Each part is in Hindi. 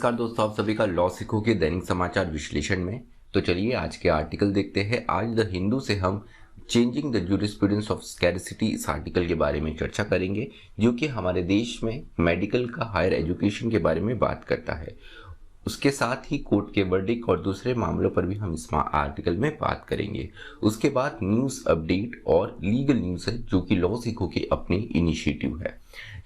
नमस्कार दोस्तों, आप सभी का लॉ सीखो के दैनिक समाचार विश्लेषण में। तो चलिए आज के आर्टिकल देखते हैं। आज द हिंदू से हम changing the jurisprudence of scarcity इस आर्टिकल के बारे में चर्चा करेंगे, जो कि हमारे देश में मेडिकल का हायर एजुकेशन के बारे में बात करता है। उसके साथ ही कोर्ट के वर्डिक्ट और दूसरे मामलों पर भी हम इस आर्टिकल में बात करेंगे। उसके बाद न्यूज़ अपडेट और लीगल न्यूज़ है, जो कि लॉ सीखो के अपने इनिशिएटिव है।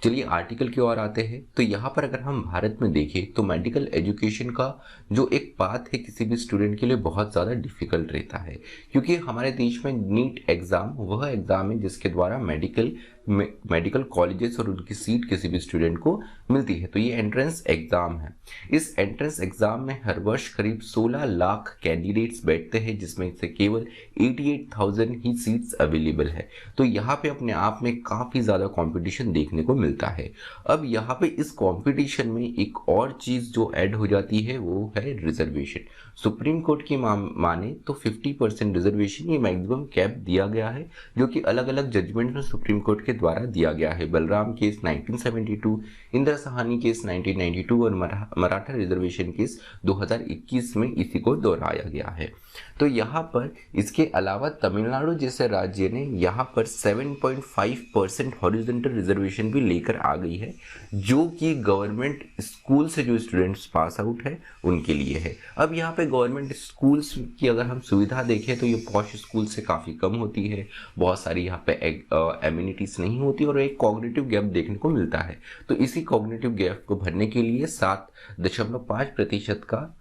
चलिए आर्टिकल की ओर आते हैं। तो यहाँ पर अगर हम भारत में देखें तो मेडिकल एजुकेशन का जो एक पाथ है किसी भी स्टूडेंट के लिए बहुत ज़्यादा डिफिकल्ट रहता है, क्योंकि हमारे देश में नीट एग्ज़ाम वह एग्ज़ाम है जिसके द्वारा मेडिकल कॉलेजेस और उनकी सीट किसी भी स्टूडेंट को मिलती है। तो ये एंट्रेंस एग्ज़ाम है। इस एंट्रेंस एग्ज़ाम में हर वर्ष करीब 16 लाख कैंडिडेट्स बैठते हैं, जिसमें से केवल 88,000 ही सीट्स अवेलेबल है। तो यहाँ पे अपने आप में काफ़ी ज़्यादा कंपटीशन देखने को मिलता है। अब यहाँ पे इस कंपटीशन में एक और चीज़ जो ऐड हो जाती है वो है रिजर्वेशन। सुप्रीम कोर्ट की माने तो 50% रिजर्वेशन ये मैक्सिमम कैप दिया गया है, जो कि अलग अलग जजमेंट में सुप्रीम कोर्ट के द्वारा दिया गया है। बलराम केस 1972, इंदिरा साहनी केस 1992 और मराठा रिजर्वेशन केस 2021 में इसी को दोहराया गया है। तो यहाँ पर इसके अलावा तमिलनाडु जैसे राज्य ने यहाँ पर 7.5% हॉरिजॉन्टल रिजर्वेशन भी लेकर आ गई है, जो कि गवर्नमेंट स्कूल से जो स्टूडेंट्स पास आउट है उनके लिए है। अब यहाँ पे गवर्नमेंट स्कूल्स की अगर हम सुविधा देखें तो ये पॉश स्कूल से काफ़ी कम होती है। बहुत सारी यहाँ पे एम्यूनिटीज़ नहीं होती और एक कॉग्निटिव गैप देखने को मिलता है। तो इसी कॉग्निटिव गैप को भरने के लिए 7.5% का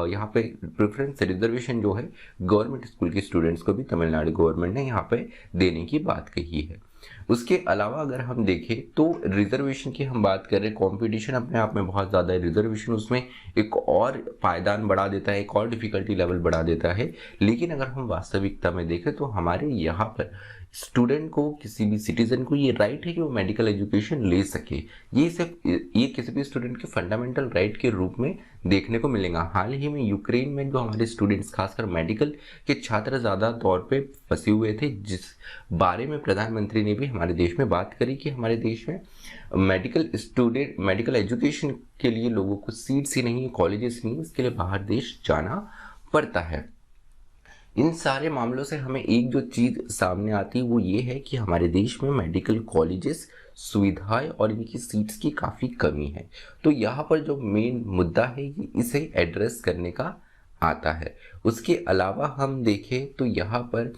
यहाँ पे प्रेफरेंस रिजर्वेशन जो है गवर्नमेंट स्कूल के स्टूडेंट्स को भी तमिलनाडु गवर्नमेंट ने यहाँ पे देने की बात कही है। उसके अलावा अगर हम देखें तो रिजर्वेशन की हम बात करें, कंपटीशन अपने आप में बहुत ज़्यादा है। रिजर्वेशन उसमें एक और पायदान बढ़ा देता है, एक और डिफिकल्टी लेवल बढ़ा देता है। लेकिन अगर हम वास्तविकता में देखें तो हमारे यहाँ पर स्टूडेंट को, किसी भी सिटीजन को ये राइट है कि वो मेडिकल एजुकेशन ले सके। ये किसी भी स्टूडेंट के फंडामेंटल राइट के रूप में देखने को मिलेगा। हाल ही में यूक्रेन में जो हमारे स्टूडेंट्स, खासकर मेडिकल के छात्र ज़्यादा तौर पे फंसे हुए थे, जिस बारे में प्रधानमंत्री ने भी हमारे देश में बात करी कि हमारे देश में मेडिकल एजुकेशन के लिए लोगों को सीट्स ही नहीं, कॉलेजेस नहीं, इसके लिए बाहर देश जाना पड़ता है। इन सारे मामलों से हमें एक जो चीज़ सामने आती है वो ये है कि हमारे देश में मेडिकल कॉलेजेस, सुविधाएं और इनकी सीट्स की काफ़ी कमी है। तो यहाँ पर जो मेन मुद्दा है ये इसे एड्रेस करने का आता है। उसके अलावा हम देखें तो यहाँ पर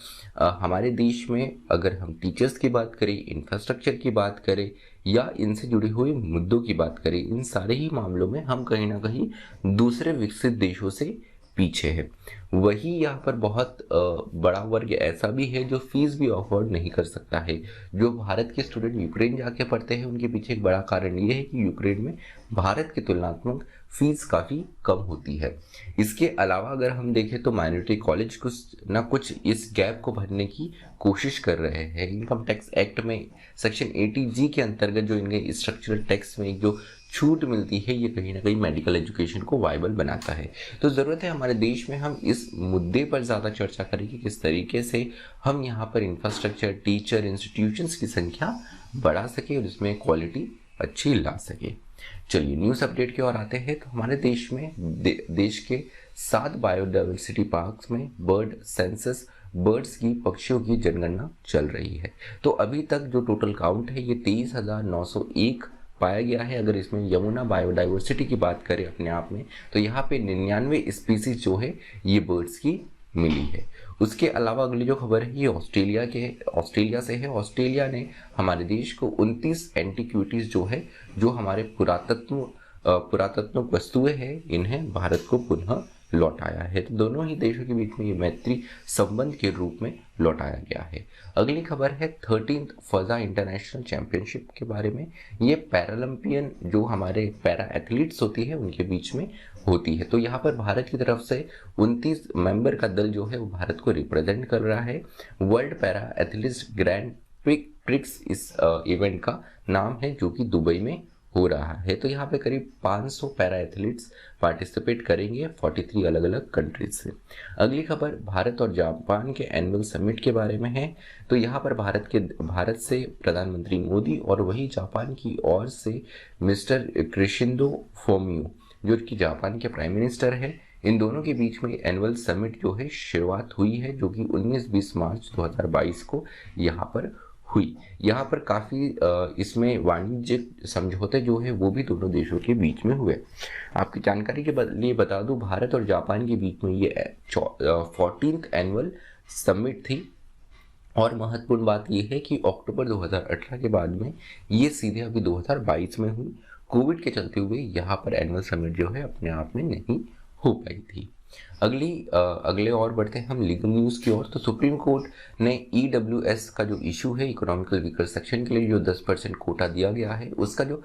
हमारे देश में अगर हम टीचर्स की बात करें, इंफ्रास्ट्रक्चर की बात करें या इनसे जुड़े हुए मुद्दों की बात करें, इन सारे ही मामलों में हम कहीं ना कहीं दूसरे विकसित देशों से पीछे है। वही यहाँ पर बहुत बड़ा वर्ग ऐसा भी है जो फीस भी अफोर्ड नहीं कर सकता है। जो भारत के स्टूडेंट यूक्रेन जाके पढ़ते हैं उनके पीछे एक बड़ा कारण ये है कि यूक्रेन में भारत की तुलनात्मक फीस काफ़ी कम होती है। इसके अलावा अगर हम देखें तो माइनॉरिटी कॉलेज कुछ ना कुछ इस गैप को भरने की कोशिश कर रहे हैं। इनकम टैक्स एक्ट में सेक्शन 80G के अंतर्गत जो इनके स्ट्रक्चरल टैक्स में जो छूट मिलती है, ये कहीं ना कहीं मेडिकल एजुकेशन को वायबल बनाता है। तो ज़रूरत है हमारे देश में हम इस मुद्दे पर ज़्यादा चर्चा करें कि किस तरीके से हम यहाँ पर इंफ्रास्ट्रक्चर, टीचर, इंस्टीट्यूशंस की संख्या बढ़ा सके और इसमें क्वालिटी अच्छी ला सके। चलिए न्यूज़ अपडेट की ओर आते हैं। तो हमारे देश में देश के 7 बायोडाइवर्सिटी पार्क्स में बर्ड सेंसस, बर्ड्स की, पक्षियों की जनगणना चल रही है। तो अभी तक जो टोटल काउंट है ये 23,901 पाया गया है। अगर इसमें यमुना बायोडाइवर्सिटी की बात करें अपने आप में तो यहाँ पे 99 स्पीसीज जो है ये बर्ड्स की मिली है। उसके अलावा अगली जो खबर है ये ऑस्ट्रेलिया से है। ऑस्ट्रेलिया ने हमारे देश को 29 एंटीक्विटीज जो है, जो हमारे पुरातत्व वस्तुएं हैं, इन्हें भारत को पुनः लौटाया है। तो दोनों ही देशों के बीच में ये मैत्री संबंध के रूप में लौटाया गया है। अगली खबर है 13th फजा इंटरनेशनल चैंपियनशिप के बारे में। ये पैरालंपियन जो हमारे पैरा एथलीट्स होती है उनके बीच में होती है। तो यहाँ पर भारत की तरफ से 29 मेंबर का दल जो है वो भारत को रिप्रेजेंट कर रहा है। World para athletes grand prix इस इवेंट का नाम है, जो कि दुबई में हो रहा है। तो यहाँ पे करीब 500 पैरा एथलीट्स पार्टिसिपेट करेंगे 43 अलग अलग कंट्रीज से। अगली खबर भारत और जापान के एनुअल समिट के बारे में है। तो यहाँ पर भारत से प्रधानमंत्री मोदी और वही जापान की ओर से मिस्टर क्रिशिंदो फोमियो जो कि जापान के प्राइम मिनिस्टर है, इन दोनों के बीच में एनुअल समिट जो है शुरुआत हुई है, जो कि 19-20 मार्च 2022 को यहाँ पर हुई। यहाँ पर काफ़ी इसमें वाणिज्यिक समझौते जो है वो भी दोनों देशों के बीच में हुए। आपकी जानकारी के लिए बता दूं, भारत और जापान के बीच में ये 14th एनुअल समिट थी। और महत्वपूर्ण बात यह है कि अक्टूबर 2018 के बाद में ये सीधे अभी 2022 में हुई। कोविड के चलते हुए यहाँ पर एनुअल समिट जो है अपने आप में नहीं हो पाई थी। अगले और बढ़ते हैं हम लीगल न्यूज़ की ओर। तो सुप्रीम कोर्ट ने EWS का जो इशू है, इकोनॉमिकल वीकर सेक्शन के लिए जो 10% कोटा दिया गया है, उसका जो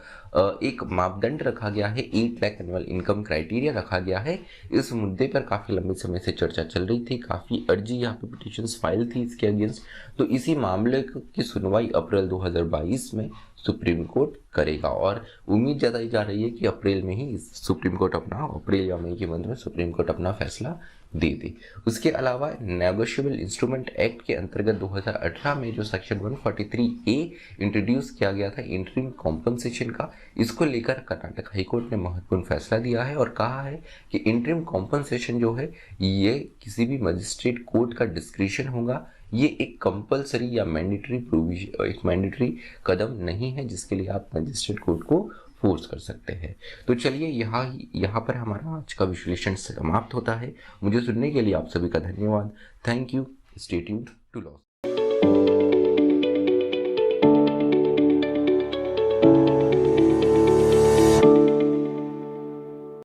एक मापदंड रखा गया है, 8 लाख एनुअल इनकम क्राइटेरिया रखा गया है, इस मुद्दे पर काफ़ी लंबे समय से चर्चा चल रही थी। काफ़ी अर्जी यहाँ पे पिटिशंस फाइल थी इसके अगेंस्ट। तो इसी मामले की सुनवाई अप्रैल 2022 में सुप्रीम कोर्ट करेगा और उम्मीद जताई जा रही है कि अप्रैल में ही सुप्रीम कोर्ट अपना, अप्रैल या मई के मंथ में सुप्रीम कोर्ट अपना फैसला दे दे। उसके अलावा नेगोशिएबल इंस्ट्रूमेंट एक्ट के अंतर्गत 2018 में जो सेक्शन 143A इंट्रोड्यूस किया गया था इंटरिम कॉम्पनसेशन का, इसको लेकर कर्नाटक हाईकोर्ट ने महत्वपूर्ण फैसला दिया है और कहा है कि इंटरिम कॉम्पनसेशन जो है ये किसी भी मजिस्ट्रेट कोर्ट का डिस्क्रिशन होगा। ये एक कंपलसरी या मैंडेटरी कदम नहीं है जिसके लिए आप मजिस्ट्रेट कोर्ट को फोर्स कर सकते हैं। तो चलिए यहाँ पर हमारा आज का विश्लेषण समाप्त होता है। मुझे सुनने के लिए आप सभी का धन्यवाद। Thank you. Stay tuned to law.